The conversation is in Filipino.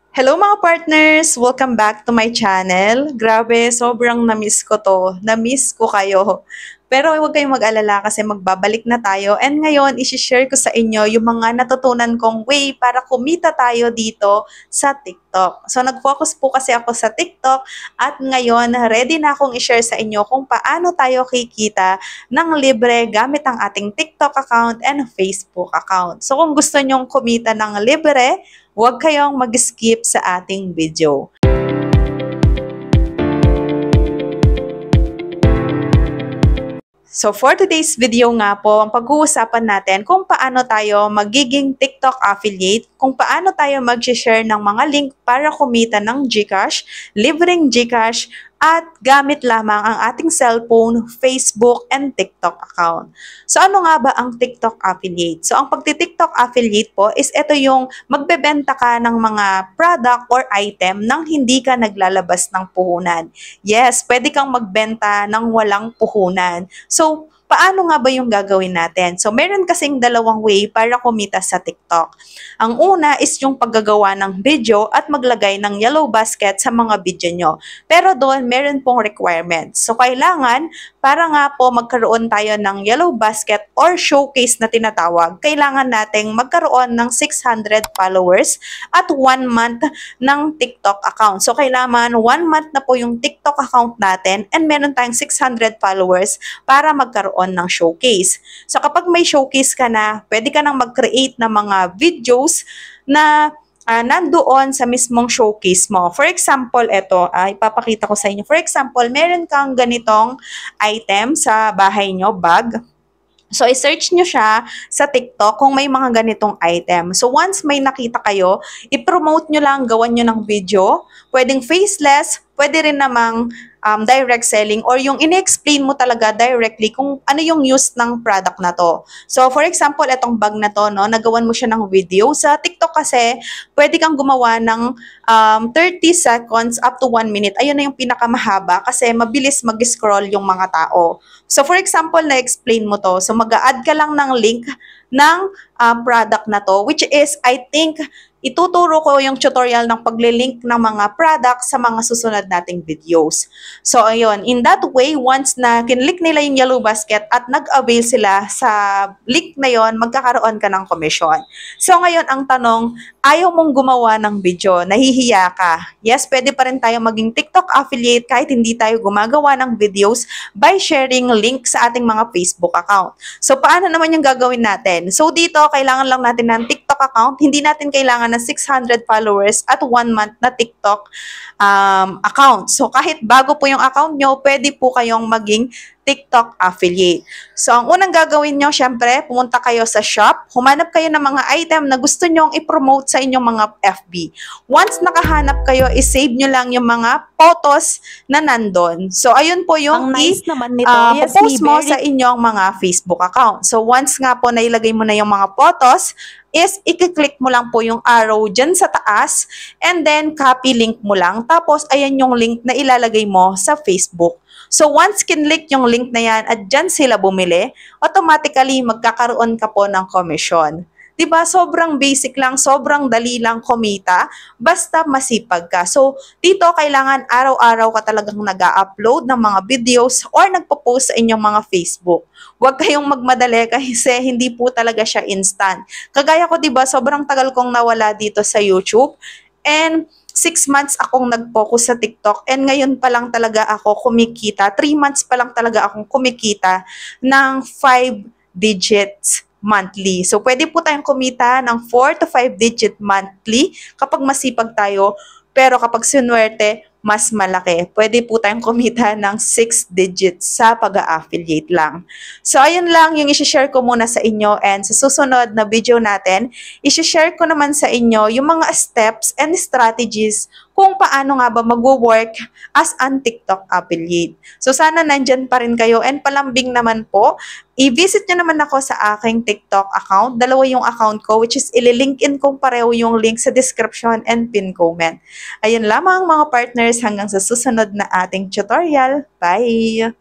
Hello mga partners! Welcome back to my channel. Grabe, sobrang na-miss ko to. Na-miss ko kayo. Pero huwag kayong mag-alala kasi magbabalik na tayo. And ngayon, isi-share ko sa inyo yung mga natutunan kong way para kumita tayo dito sa TikTok. So, nag-focus po kasi ako sa TikTok at ngayon, ready na akong i-share sa inyo kung paano tayo kikita ng libre gamit ang ating TikTok account and Facebook account. So, kung gusto nyong kumita ng libre, huwag kayong mag-skip sa ating video. So for today's video nga po, ang pag-uusapan natin kung paano tayo magiging TikTok affiliate, kung paano tayo mag-share ng mga link para kumita ng GCash, libreng GCash, at gamit lamang ang ating cellphone, Facebook, and TikTok account. So ano nga ba ang TikTok affiliate? So ang pagti-TikTok affiliate po is ito yung magbebenta ka ng mga product or item nang hindi ka naglalabas ng puhunan. Yes, pwede kang magbenta ng walang puhunan. So, paano nga ba yung gagawin natin? So, meron kasing dalawang way para kumita sa TikTok. Ang una is yung paggagawa ng video at maglagay ng yellow basket sa mga video nyo. Pero doon, meron pong requirements. So, kailangan, para nga po magkaroon tayo ng yellow basket or showcase na tinatawag, kailangan nating magkaroon ng 600 followers at 1 month ng TikTok account. So, kailangan 1 month na po yung TikTok account natin and meron tayong 600 followers para magkaroon ng showcase. So kapag may showcase ka na, pwede ka nang mag-create ng mga videos na nandoon sa mismong showcase mo. For example, ito, ipapakita ko sa inyo. For example, meron kang ganitong item sa bahay nyo, bag. So, i-search nyo siya sa TikTok kung may mga ganitong item. So, once may nakita kayo, i-promote nyo lang, gawan nyo ng video. Pwedeng faceless, pwede rin namang direct selling or yung in-explain mo talaga directly kung ano yung use ng product na to. So, for example, itong bag na to, no, nagawan mo siya ng video. Sa TikTok kasi, pwede kang gumawa ng 30 seconds up to 1 minute. Ayun na yung pinakamahaba kasi mabilis mag-scroll yung mga tao. So, for example, na-explain mo to. So, mag-a-add ka lang ng link ng product na to, which is, I think, ituturo ko yung tutorial ng paglilink ng mga product sa mga susunod nating videos. So, ayun. In that way, once na kinlik nila yung yellow basket at nag-avail sila sa link na yon, magkakaroon ka ng commission. So, ngayon, ang tanong, ayaw mong gumawa ng video, nahihiya ka. Yes, pwede pa rin tayo maging TikTok affiliate kahit hindi tayo gumagawa ng videos by sharing link sa ating mga Facebook account. So, paano naman yung gagawin natin? So, dito, kailangan lang natin ng TikTok account. Hindi natin kailangan ng 600 followers at 1 month na TikTok account. So, kahit bago po yung account nyo, pwede po kayong maging TikTok affiliate. So, ang unang gagawin nyo, syempre, pumunta kayo sa shop, humanap kayo ng mga item na gusto nyong i-promote sa inyong mga FB. Once nakahanap kayo, i-save nyo lang yung mga photos na nandun. So, ayun po yung naman nito. post mo sa inyong mga Facebook account. So, once nga po nailagay mo na yung mga photos, is i-click mo lang po yung arrow dyan sa taas and then copy link mo lang. Tapos, ayan yung link na ilalagay mo sa Facebook. So, once kinlik yung link na yan at dyan sila bumili, automatically magkakaroon ka po ng commission. Diba? Sobrang basic lang, sobrang dali lang kumita, basta masipag ka. So, dito kailangan araw-araw ka talagang nag-upload ng mga videos or nagpo-post sa inyong mga Facebook. Huwag kayong magmadali kasi hindi po talaga siya instant. Kagaya ko, diba, sobrang tagal kong nawala dito sa YouTube and 6 months akong nag-focus sa TikTok and ngayon pa lang talaga ako kumikita. 3 months pa lang talaga akong kumikita ng 5 digits monthly. So, pwede po tayong kumita ng 4 to 5 digit monthly kapag masipag tayo. Pero kapag sinuwerte, mas malaki. Pwede po tayong kumita ng 6 digits sa pag-affiliate lang. So, ayun lang yung isi-share ko muna sa inyo and sa susunod na video natin, isi-share ko naman sa inyo yung mga steps and strategies kung paano nga ba mag-work as an TikTok affiliate. So, sana nandyan pa rin kayo and palambing naman po, i-visit nyo naman ako sa aking TikTok account. Dalawa yung account ko which is ililink in kong pareho yung link sa description and pin comment. Ayun lamang mga partners hanggang sa susunod na ating tutorial. Bye!